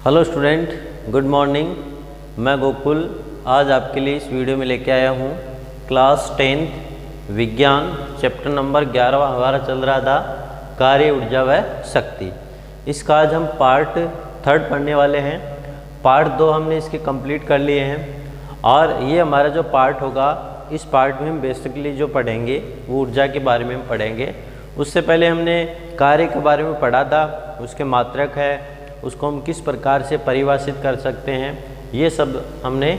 Hello student, good morning. मैं गोकुल आज आपके लिए इस वीडियो में लेके आया हूँ क्लास 10th विज्ञान चैप्टर नंबर 11 हमारा चल रहा था कार्य, ऊर्जा व शक्ति। इसका आज हम पार्ट 3 पढ़ने वाले हैं। पार्ट 2 हमने इसके कंप्लीट कर लिए हैं और ये हमारा जो पार्ट होगा, इस पार्ट में हम बेसिकली जो पढ़ेंगे वो ऊर्जा के बारे में हम पढ़ेंगे। उससे पहले हमने कार्य के बारे में पढ़ा था, उसके मात्रक है, उसको हम किस प्रकार से परिभाषित कर सकते हैं, ये सब हमने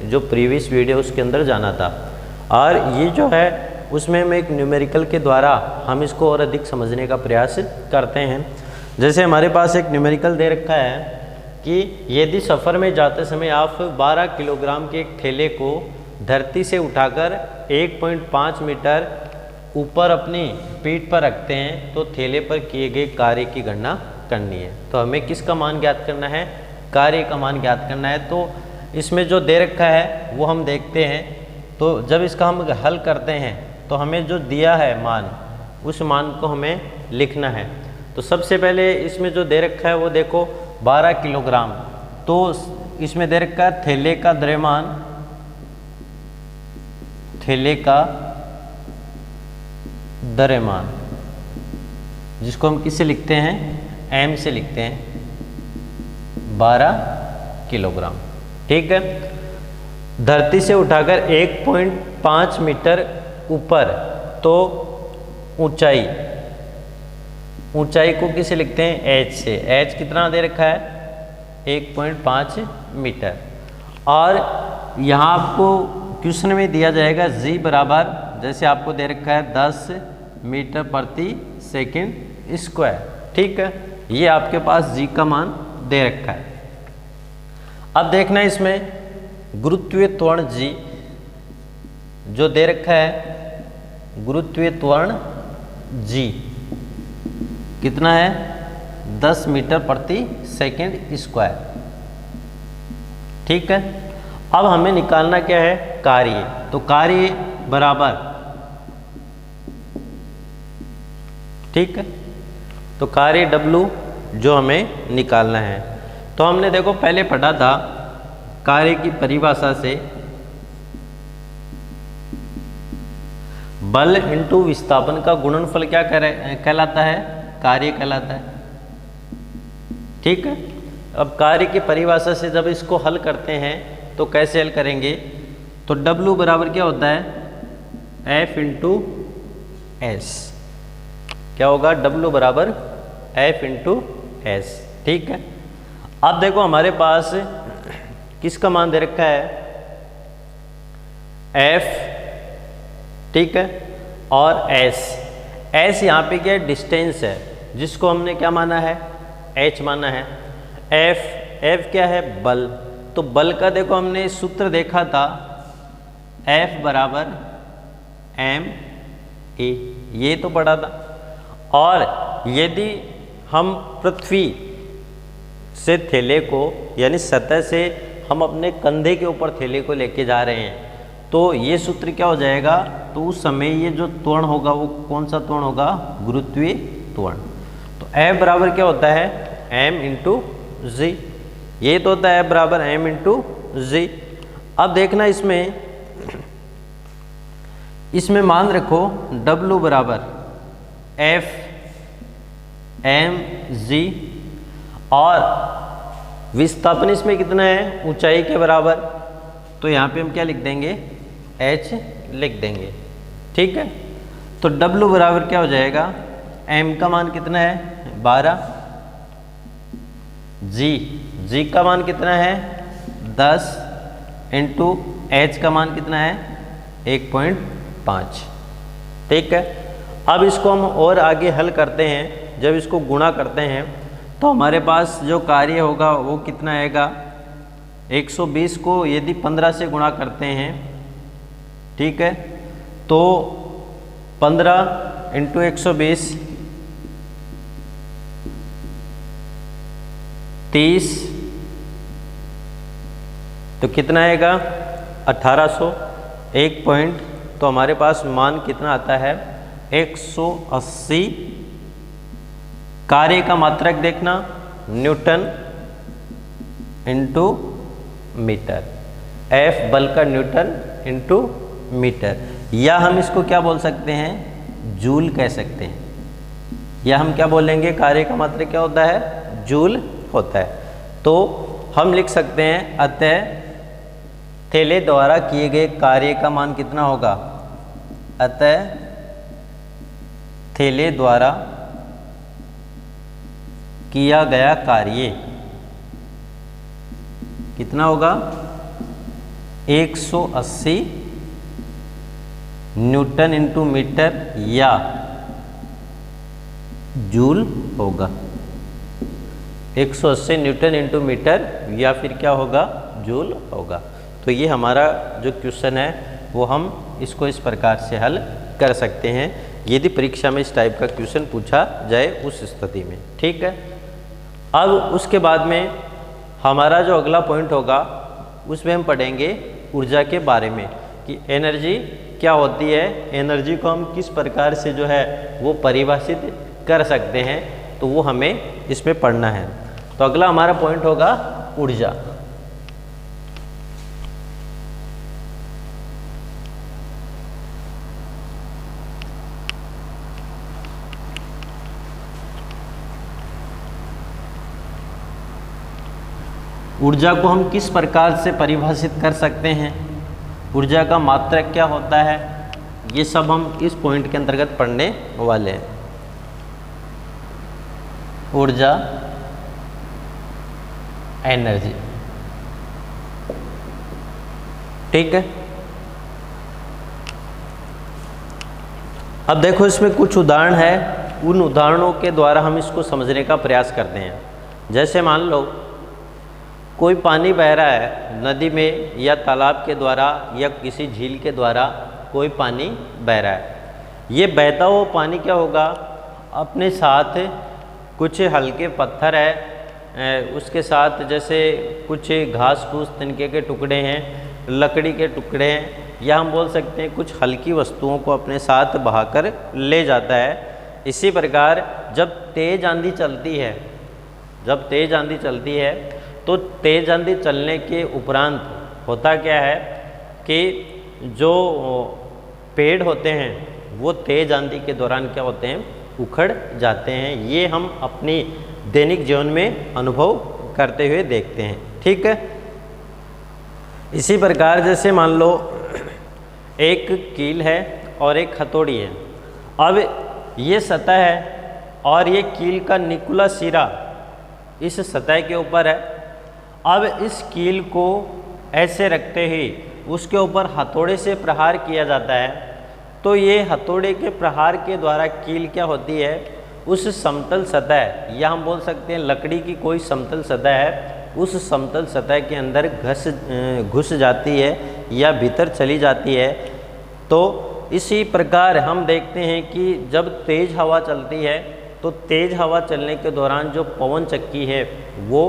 जो प्रीवियस वीडियो उसके अंदर जाना था। और ये जो है उसमें हम एक न्यूमेरिकल के द्वारा हम इसको और अधिक समझने का प्रयास करते हैं। जैसे हमारे पास एक न्यूमेरिकल दे रखा है कि यदि सफ़र में जाते समय आप 12 किलोग्राम के एक थैले को धरती से उठाकर 1.5 मीटर ऊपर अपनी पीठ पर रखते हैं तो थैले पर किए गए कार्य की गणना करनी है। तो हमें किसका मान ज्ञात करना है? कार्य का मान ज्ञात करना है। तो इसमें जो दे रखा है वो हम देखते हैं। तो जब इसका हम हल करते हैं तो हमें जो दिया है मान, उस मान को हमें लिखना है। तो सबसे पहले इसमें जो दे रखा है वो देखो 12 किलोग्राम। तो इसमें दे रखा है थैले का द्रव्यमान, थैले का द्रव्यमान, जिसको हम किससे लिखते हैं? m से लिखते हैं, 12 किलोग्राम। ठीक है। धरती से उठाकर 1.5 मीटर ऊपर, तो ऊंचाई, ऊंचाई को किसे लिखते हैं? h से। h कितना दे रखा है? 1.5 मीटर। और यहाँ आपको क्वेश्चन में दिया जाएगा g बराबर, जैसे आपको दे रखा है 10 मीटर प्रति सेकंड स्क्वायर। ठीक है, ये आपके पास g का मान दे रखा है। अब देखना इसमें गुरुत्वीय त्वरण g जो दे रखा है, गुरुत्वीय त्वरण g कितना है? 10 मीटर प्रति सेकंड स्क्वायर। ठीक है। अब हमें निकालना क्या है? कार्य। तो कार्य बराबर, ठीक है, तो कार्य W जो हमें निकालना है। तो हमने देखो पहले पढ़ा था कार्य की परिभाषा से, बल इंटू विस्थापन का गुणनफल क्या कहलाता है? कार्य कहलाता है। ठीक है। अब कार्य की परिभाषा से जब इसको हल करते हैं तो कैसे हल करेंगे? तो W बराबर क्या होता है? F into S. क्या होगा? W बराबर F इंटू एस। ठीक है। अब देखो हमारे पास किसका मान दे रखा है? F, ठीक है, और S। S यहाँ पे क्या है? डिस्टेंस है, जिसको हमने क्या माना है? H माना है। F क्या है? बल। तो बल का देखो हमने सूत्र देखा था, F बराबर m a, ये तो पढ़ा था। और यदि हम पृथ्वी से थैले को, यानी सतह से हम अपने कंधे के ऊपर थैले को लेके जा रहे हैं, तो ये सूत्र क्या हो जाएगा? तो उस समय ये जो त्वरण होगा वो कौन सा त्वरण होगा? गुरुत्वीय त्वरण। तो F बराबर क्या होता है? m इंटू जी। ये तो होता है F बराबर m इंटू जी। अब देखना इसमें मान रखो W बराबर F m g, और विस्थापन इसमें कितना है? ऊंचाई के बराबर। तो यहाँ पे हम क्या लिख देंगे? h लिख देंगे। ठीक है। तो W बराबर क्या हो जाएगा? m का मान कितना है? 12। g का मान कितना है? 10 इंटू h का मान कितना है? 1.5। ठीक है। अब इसको हम और आगे हल करते हैं। जब इसको गुणा करते हैं तो हमारे पास जो कार्य होगा वो कितना आएगा? 120 को यदि 15 से गुणा करते हैं, ठीक है, तो 15 इंटू 120 30, तो कितना आएगा? 1800। 1 पॉइंट, तो हमारे पास मान कितना आता है? 180। कार्य का मात्रक देखना, न्यूटन इंटू मीटर, F बल का न्यूटन इंटू मीटर, या हम इसको क्या बोल सकते हैं, जूल कह सकते हैं, या हम क्या बोलेंगे, कार्य का मात्रक क्या होता है, जूल होता है। तो हम लिख सकते हैं अतः थैले द्वारा किए गए कार्य का मान कितना होगा, अतः थैले द्वारा किया गया कार्य कितना होगा, 180 न्यूटन इंटू मीटर या जूल होगा, 180 न्यूटन इंटू मीटर या फिर क्या होगा, जूल होगा। तो ये हमारा जो क्वेश्चन है वो हम इसको इस प्रकार से हल कर सकते हैं यदि परीक्षा में इस टाइप का क्वेश्चन पूछा जाए उस स्थिति में। ठीक है, अब उसके बाद में हमारा जो अगला पॉइंट होगा उसमें हम पढ़ेंगे ऊर्जा के बारे में कि एनर्जी क्या होती है, एनर्जी को हम किस प्रकार से जो है वो परिभाषित कर सकते हैं, तो वो हमें इसमें पढ़ना है। तो अगला हमारा पॉइंट होगा ऊर्जा। ऊर्जा को हम किस प्रकार से परिभाषित कर सकते हैं, ऊर्जा का मात्रक क्या होता है, ये सब हम इस पॉइंट के अंतर्गत पढ़ने वाले हैं। ऊर्जा एनर्जी, ठीक है। अब देखो इसमें कुछ उदाहरण है, उन उदाहरणों के द्वारा हम इसको समझने का प्रयास करते हैं। जैसे मान लो कोई पानी बह रहा है नदी में या तालाब के द्वारा या किसी झील के द्वारा कोई पानी बह रहा है। ये बहता हुआ पानी क्या होगा, अपने साथ कुछ हल्के पत्थर है, उसके साथ जैसे कुछ घास फूस तिनके के टुकड़े हैं, लकड़ी के टुकड़े हैं, या हम बोल सकते हैं कुछ हल्की वस्तुओं को अपने साथ बहाकर ले जाता है। इसी प्रकार जब तेज़ आंधी चलती है, जब तेज़ आंधी चलती है तो तेज़ आंधी चलने के उपरांत होता क्या है कि जो पेड़ होते हैं वो तेज़ आंधी के दौरान क्या होते हैं, उखड़ जाते हैं। ये हम अपनी दैनिक जीवन में अनुभव करते हुए देखते हैं। ठीक है, इसी प्रकार जैसे मान लो एक कील है और एक हथौड़ी है। अब ये सतह है और ये कील का निकुला सिरा इस सतह के ऊपर है। अब इस कील को ऐसे रखते ही उसके ऊपर हथौड़े से प्रहार किया जाता है, तो ये हथौड़े के प्रहार के द्वारा कील क्या होती है, उस समतल सतह या हम बोल सकते हैं लकड़ी की कोई समतल सतह है, उस समतल सतह के अंदर घुस जाती है या भीतर चली जाती है। तो इसी प्रकार हम देखते हैं कि जब तेज़ हवा चलती है तो तेज़ हवा चलने के दौरान जो पवन चक्की है वो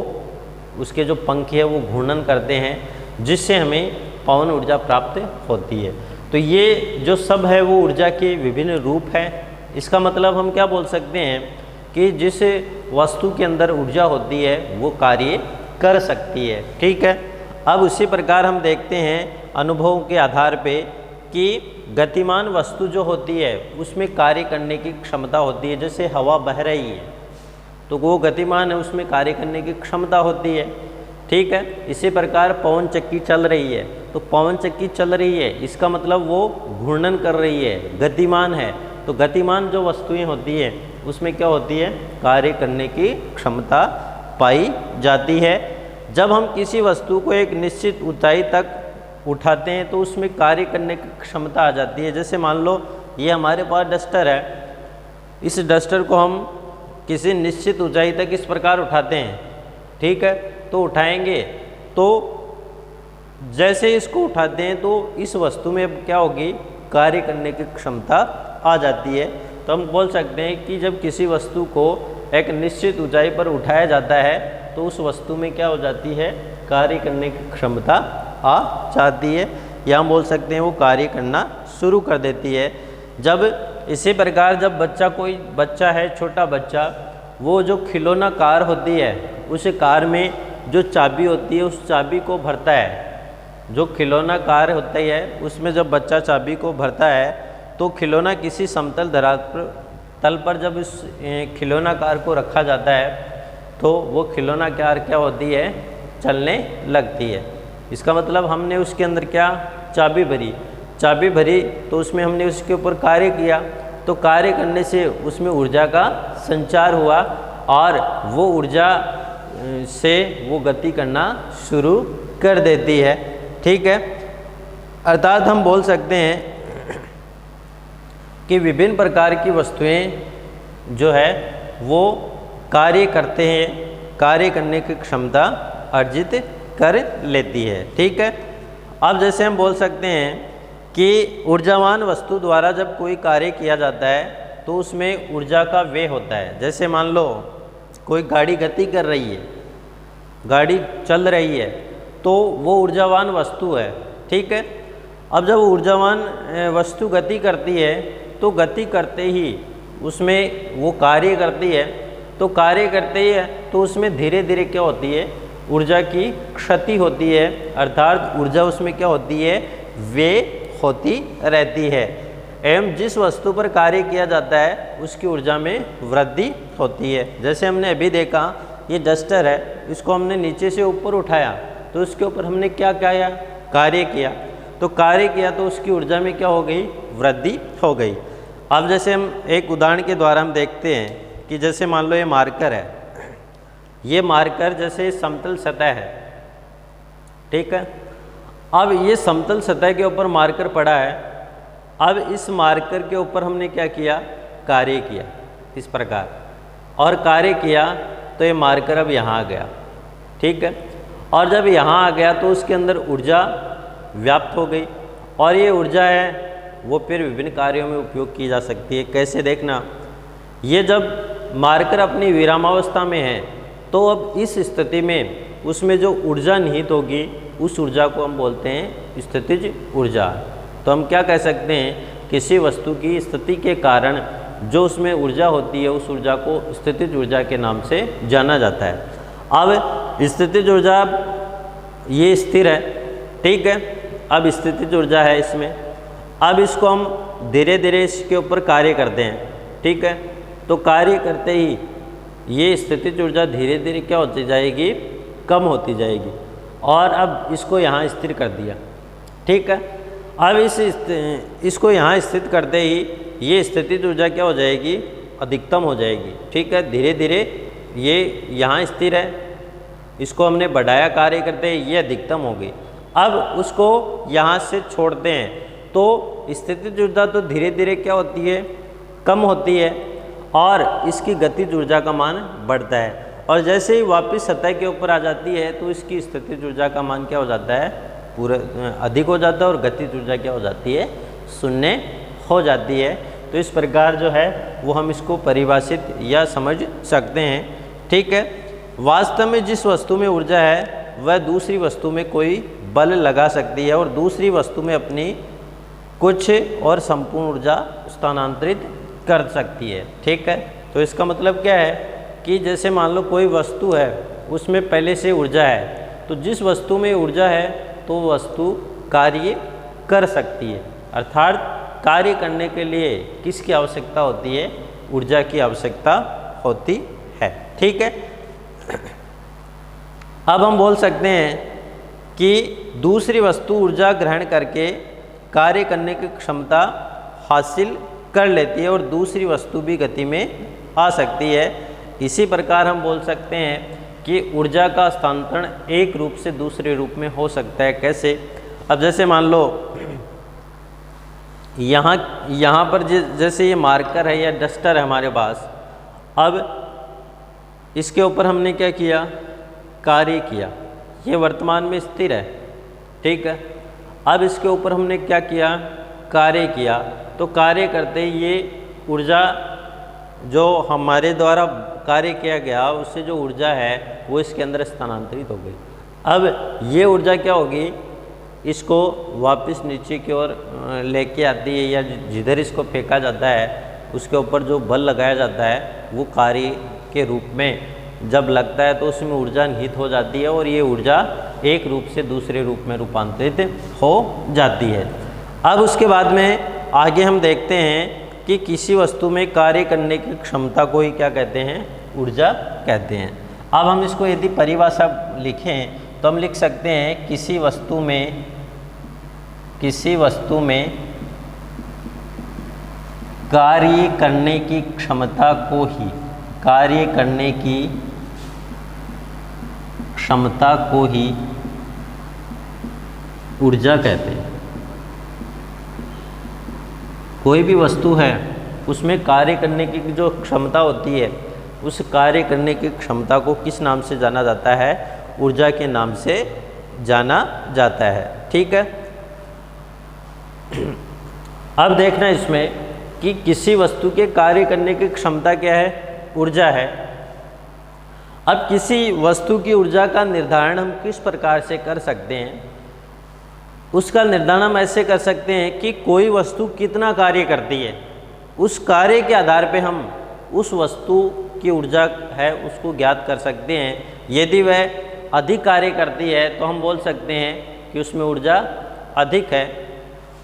उसके जो पंख है वो घूर्णन करते हैं, जिससे हमें पवन ऊर्जा प्राप्त होती है। तो ये जो सब है वो ऊर्जा के विभिन्न रूप हैं। इसका मतलब हम क्या बोल सकते हैं कि जिस वस्तु के अंदर ऊर्जा होती है वो कार्य कर सकती है। ठीक है, अब उसी प्रकार हम देखते हैं अनुभवों के आधार पे कि गतिमान वस्तु जो होती है उसमें कार्य करने की क्षमता होती है। जैसे हवा बह रही है तो वो गतिमान है, उसमें कार्य करने की क्षमता होती है। ठीक है, इसी प्रकार पवन चक्की चल रही है तो पवन चक्की चल रही है, इसका मतलब वो घूर्णन कर रही है, गतिमान है। तो गतिमान जो वस्तुएं होती है उसमें क्या होती है, कार्य करने की क्षमता पाई जाती है। जब हम किसी वस्तु को एक निश्चित ऊंचाई तक उठाते हैं तो उसमें कार्य करने की क्षमता आ जाती है। जैसे मान लो ये हमारे पास डस्टर है, इस डस्टर को हम किसी निश्चित ऊंचाई तक इस प्रकार उठाते हैं। ठीक है, तो उठाएंगे तो जैसे इसको उठाते हैं तो इस वस्तु में क्या होगी, कार्य करने की क्षमता आ जाती है। तो हम बोल सकते हैं कि जब किसी वस्तु को एक निश्चित ऊंचाई पर उठाया जाता है तो उस वस्तु में क्या हो जाती है, कार्य करने की क्षमता आ जाती है, या हम बोल सकते हैं वो कार्य करना शुरू कर देती है। जब इसी प्रकार जब कोई बच्चा है, छोटा बच्चा, वो जो खिलौना कार होती है उस कार में जो चाबी होती है उस चाबी को भरता है। जो खिलौना कार होता ही है उसमें जब बच्चा चाबी को भरता है तो खिलौना किसी समतल तल पर जब इस खिलौना कार को रखा जाता है तो वो खिलौना कार क्या होती है, चलने लगती है। इसका मतलब हमने उसके अंदर क्या, चाबी भरी तो उसमें हमने उसके ऊपर कार्य किया, तो कार्य करने से उसमें ऊर्जा का संचार हुआ और वो ऊर्जा से वो गति करना शुरू कर देती है। ठीक है, अर्थात हम बोल सकते हैं कि विभिन्न प्रकार की वस्तुएं जो है वो कार्य करते हैं, कार्य करने की क्षमता अर्जित कर लेती है। ठीक है, अब जैसे हम बोल सकते हैं कि ऊर्जावान वस्तु द्वारा जब कोई कार्य किया जाता है तो उसमें ऊर्जा का व्यय होता है। जैसे मान लो कोई गाड़ी गति कर रही है, गाड़ी चल रही है, तो वो ऊर्जावान वस्तु है। ठीक है, अब जब ऊर्जावान वस्तु गति करती है तो गति करते ही उसमें वो कार्य करती है, तो कार्य करते ही है तो उसमें धीरे धीरे क्या होती है, ऊर्जा की क्षति होती है, अर्थात ऊर्जा उसमें क्या होती है, व्यय होती रहती है। एवं जिस वस्तु पर कार्य किया जाता है उसकी ऊर्जा में वृद्धि होती है। जैसे हमने अभी देखा ये डस्टर है, इसको हमने नीचे से ऊपर उठाया तो उसके ऊपर हमने क्या किया, कार्य किया, तो कार्य किया तो उसकी ऊर्जा में क्या हो गई, वृद्धि हो गई। अब जैसे हम एक उदाहरण के द्वारा हम देखते हैं कि जैसे मान लो ये मार्कर है, ये मार्कर जैसे समतल सतह है। ठीक है, अब ये समतल सतह के ऊपर मार्कर पड़ा है, अब इस मार्कर के ऊपर हमने क्या किया, कार्य किया इस प्रकार, और कार्य किया तो ये मार्कर अब यहाँ आ गया। ठीक है, और जब यहाँ आ गया तो उसके अंदर ऊर्जा व्याप्त हो गई और ये ऊर्जा है वो फिर विभिन्न कार्यों में उपयोग की जा सकती है। कैसे देखना, ये जब मार्कर अपनी विरामावस्था में है तो अब इस स्थिति में उसमें जो ऊर्जा निहित होगी उस ऊर्जा को हम बोलते हैं स्थितिज ऊर्जा। तो हम क्या कह सकते हैं, किसी वस्तु की स्थिति के कारण जो उसमें ऊर्जा होती है उस ऊर्जा को स्थितिज ऊर्जा के नाम से जाना जाता है। अब स्थितिज ऊर्जा ये स्थिर है। ठीक है, अब स्थितिज ऊर्जा है इसमें, अब इसको हम धीरे धीरे इसके ऊपर कार्य करते हैं। ठीक है, तो कार्य करते ही ये स्थितिज ऊर्जा धीरे धीरे क्या होती जाएगी, कम होती जाएगी, और अब इसको यहाँ स्थिर कर दिया। ठीक है, अब इसको यहाँ स्थित करते ही ये स्थितिज ऊर्जा क्या हो जाएगी, अधिकतम हो जाएगी। ठीक है, धीरे धीरे ये यहाँ स्थिर है, इसको हमने बढ़ाया कार्य करते ही ये अधिकतम हो गई। अब उसको यहाँ से छोड़ते हैं तो स्थितिज ऊर्जा तो धीरे धीरे क्या होती है, कम होती है, और इसकी गतिज ऊर्जा का मान बढ़ता है, और जैसे ही वापस सतह के ऊपर आ जाती है तो इसकी स्थितिज ऊर्जा का मान क्या हो जाता है, पूरा अधिक हो जाता है, और गतिज ऊर्जा क्या हो जाती है, शून्य हो जाती है। तो इस प्रकार जो है वो हम इसको परिभाषित या समझ सकते हैं। ठीक है, वास्तव में जिस वस्तु में ऊर्जा है वह दूसरी वस्तु में कोई बल लगा सकती है और दूसरी वस्तु में अपनी कुछ और संपूर्ण ऊर्जा स्थानांतरित कर सकती है। ठीक है, तो इसका मतलब क्या है कि जैसे मान लो कोई वस्तु है उसमें पहले से ऊर्जा है, तो जिस वस्तु में ऊर्जा है तो वस्तु कार्य कर सकती है, अर्थात कार्य करने के लिए किसकी आवश्यकता होती है, ऊर्जा की आवश्यकता होती है। ठीक है, अब हम बोल सकते हैं कि दूसरी वस्तु ऊर्जा ग्रहण करके कार्य करने की क्षमता हासिल कर लेती है और दूसरी वस्तु भी गति में आ सकती है। इसी प्रकार हम बोल सकते हैं कि ऊर्जा का हस्तांतरण एक रूप से दूसरे रूप में हो सकता है। कैसे, अब जैसे मान लो यहाँ पर जैसे ये मार्कर है या डस्टर है हमारे पास, अब इसके ऊपर हमने क्या किया, कार्य किया, ये वर्तमान में स्थिर है। ठीक है, अब इसके ऊपर हमने क्या किया, कार्य किया, तो कार्य करते ही ये ऊर्जा जो हमारे द्वारा कार्य किया गया उससे जो ऊर्जा है वो इसके अंदर स्थानांतरित हो गई। अब ये ऊर्जा क्या होगी, इसको वापस नीचे की ओर लेके आती है, या जिधर इसको फेंका जाता है उसके ऊपर जो बल लगाया जाता है वो कार्य के रूप में जब लगता है तो उसमें ऊर्जा निहित हो जाती है और ये ऊर्जा एक रूप से दूसरे रूप में रूपांतरित हो जाती है। अब उसके बाद में आगे हम देखते हैं कि किसी वस्तु में कार्य करने की क्षमता को ही क्या कहते हैं, ऊर्जा कहते हैं। अब हम इसको यदि परिभाषा लिखें तो हम लिख सकते हैं किसी वस्तु में कार्य करने की क्षमता को ही, कार्य करने की क्षमता को ही ऊर्जा कहते हैं। कोई भी वस्तु है उसमें कार्य करने की जो क्षमता होती है, उस कार्य करने की क्षमता को किस नाम से जाना जाता है, ऊर्जा के नाम से जाना जाता है। ठीक है। अब देखना इसमें कि किसी वस्तु के कार्य करने की क्षमता क्या है, ऊर्जा है। अब किसी वस्तु की ऊर्जा का निर्धारण हम किस प्रकार से कर सकते हैं, उसका निर्धारण हम ऐसे कर सकते हैं कि कोई वस्तु कितना कार्य करती है, उस कार्य के आधार पे हम उस वस्तु की ऊर्जा है उसको ज्ञात कर सकते हैं। यदि वह अधिक कार्य करती है तो हम बोल सकते हैं कि उसमें ऊर्जा अधिक है,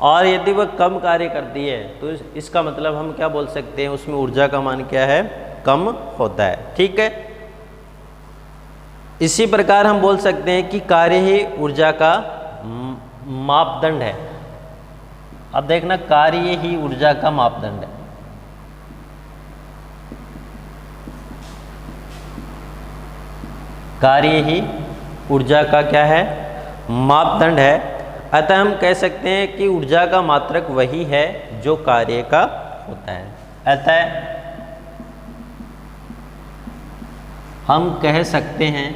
और यदि वह कम कार्य करती है तो इसका मतलब हम क्या बोल सकते हैं, उसमें ऊर्जा का मान क्या है, कम होता है। ठीक है। इसी प्रकार हम बोल सकते हैं कि कार्य ही ऊर्जा का मापदंड है। अब देखना, कार्य ही ऊर्जा का मापदंड है। कार्य ही ऊर्जा का क्या है, मापदंड है। अतः हम कह सकते हैं कि ऊर्जा का मात्रक वही है जो कार्य का होता है। अतः हम कह सकते हैं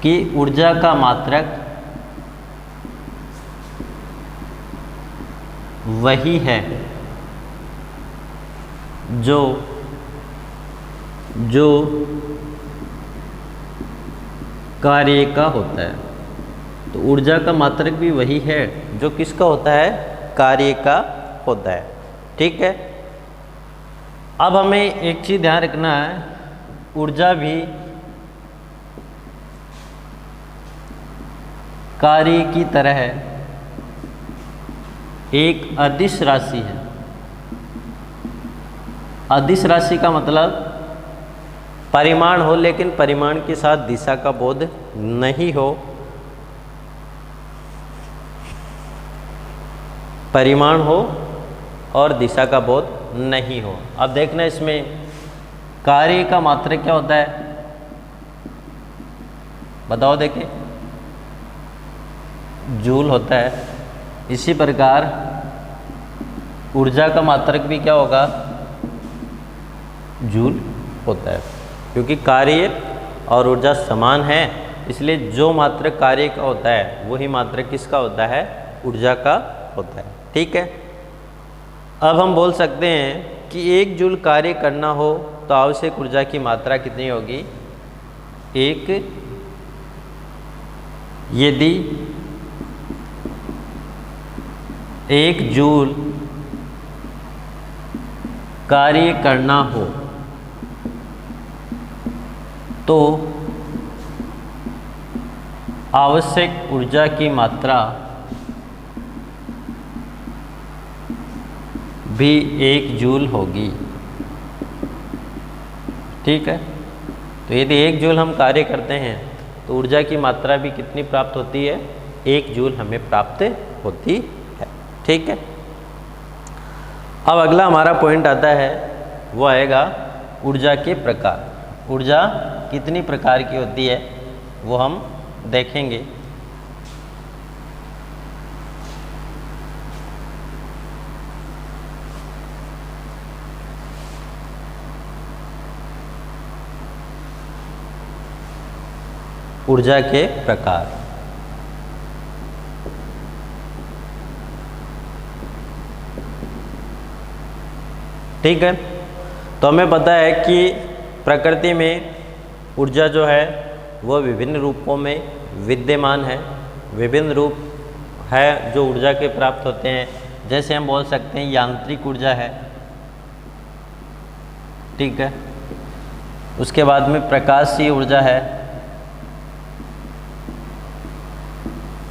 कि ऊर्जा का मात्रक वही है जो कार्य का होता है। तो ऊर्जा का मात्रक भी वही है जो किसका होता है, कार्य का होता है। ठीक है। अब हमें एक चीज़ ध्यान रखना है, ऊर्जा भी कार्य की तरह एक अदिश राशि है। अदिश राशि का मतलब परिमाण हो लेकिन परिमाण के साथ दिशा का बोध नहीं हो। परिमाण हो और दिशा का बोध नहीं हो। अब देखना इसमें कार्य का मात्रक क्या होता है, बताओ देखें, जूल होता है। इसी प्रकार ऊर्जा का मात्रक भी क्या होगा, जूल होता है। क्योंकि कार्य और ऊर्जा समान है, इसलिए जो मात्रक कार्य का होता है वही मात्रक किसका होता है, ऊर्जा का होता है। ठीक है। अब हम बोल सकते हैं कि 1 जूल कार्य करना हो तो आवश्यक ऊर्जा की मात्रा कितनी होगी, यदि 1 जूल कार्य करना हो तो आवश्यक ऊर्जा की मात्रा भी 1 जूल होगी। ठीक है। तो यदि 1 जूल हम कार्य करते हैं तो ऊर्जा की मात्रा भी कितनी प्राप्त होती है, 1 जूल हमें प्राप्त होती है। ठीक है। अब अगला हमारा पॉइंट आता है, वो आएगा ऊर्जा के प्रकार। ऊर्जा कितनी प्रकार की होती है वो हम देखेंगे। ऊर्जा के प्रकार। ठीक है। तो हमें पता है कि प्रकृति में ऊर्जा जो है वो विभिन्न रूपों में विद्यमान है। विभिन्न रूप है जो ऊर्जा के प्राप्त होते हैं। जैसे हम बोल सकते हैं यांत्रिक ऊर्जा है, ठीक है। उसके बाद में प्रकाशीय ऊर्जा है,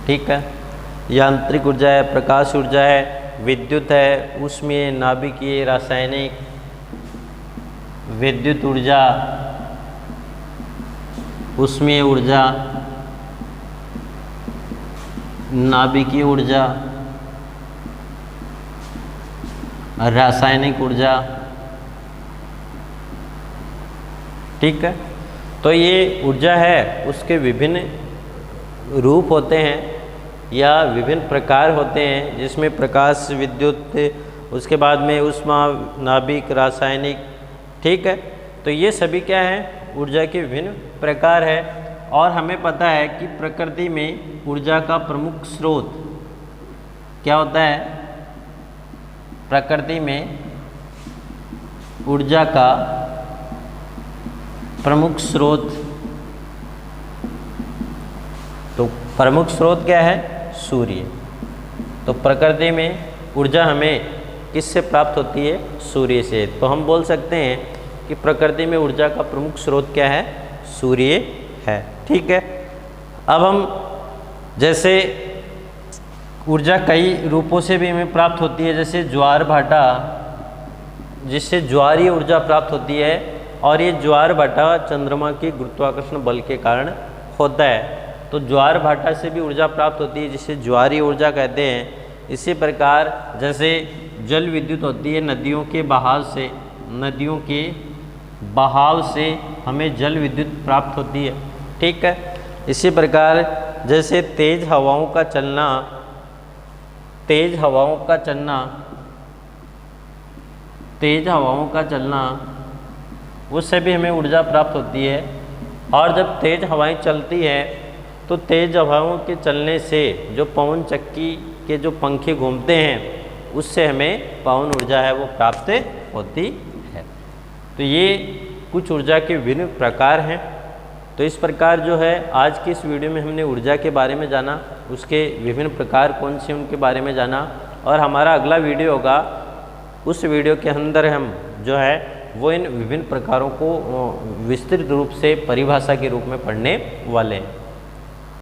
ठीक है। यांत्रिक ऊर्जा है, प्रकाश ऊर्जा है, विद्युत है, ऊष्मीय, नाभिकीय, रासायनिक, विद्युत ऊर्जा, ऊष्मीय ऊर्जा, नाभिकीय ऊर्जा, रासायनिक ऊर्जा, ठीक है। तो ये ऊर्जा है, उसके विभिन्न रूप होते हैं या विभिन्न प्रकार होते हैं, जिसमें प्रकाश, विद्युत, उसके बाद में ऊष्मा, नाभिक, रासायनिक, ठीक है। तो ये सभी क्या है, ऊर्जा के विभिन्न प्रकार है। और हमें पता है कि प्रकृति में ऊर्जा का प्रमुख स्रोत क्या होता है, प्रकृति में ऊर्जा का प्रमुख स्रोत, तो प्रमुख स्रोत क्या है, सूर्य। तो प्रकृति में ऊर्जा हमें किससे प्राप्त होती है, सूर्य से। तो हम बोल सकते हैं कि प्रकृति में ऊर्जा का प्रमुख स्रोत क्या है, सूर्य है, ठीक है। अब हम जैसे ऊर्जा कई रूपों से भी हमें प्राप्त होती है, जैसे ज्वार भाटा, जिससे ज्वारीय ऊर्जा प्राप्त होती है, और ये ज्वार भाटा चंद्रमा के गुरुत्वाकर्षण बल के कारण होता है। तो ज्वार भाटा से भी ऊर्जा प्राप्त होती है, जिसे ज्वारीय ऊर्जा कहते हैं। इसी प्रकार जैसे जल विद्युत होती है, नदियों के बहाव से हमें जल विद्युत प्राप्त होती है, ठीक है। इसी प्रकार जैसे तेज हवाओं का चलना, उससे भी हमें ऊर्जा प्राप्त होती है। और जब तेज हवाएं चलती है तो तेज हवाओं के चलने से जो पवन चक्की के जो पंखे घूमते हैं, उससे हमें पवन ऊर्जा है वो प्राप्त होती है। तो ये कुछ ऊर्जा के विभिन्न प्रकार हैं। तो इस प्रकार जो है आज की इस वीडियो में हमने ऊर्जा के बारे में जाना, उसके विभिन्न प्रकार कौन से उनके बारे में जाना। और हमारा अगला वीडियो होगा, उस वीडियो के अंदर हम जो है वो इन विभिन्न प्रकारों को विस्तृत रूप से परिभाषा के रूप में पढ़ने वाले हैं।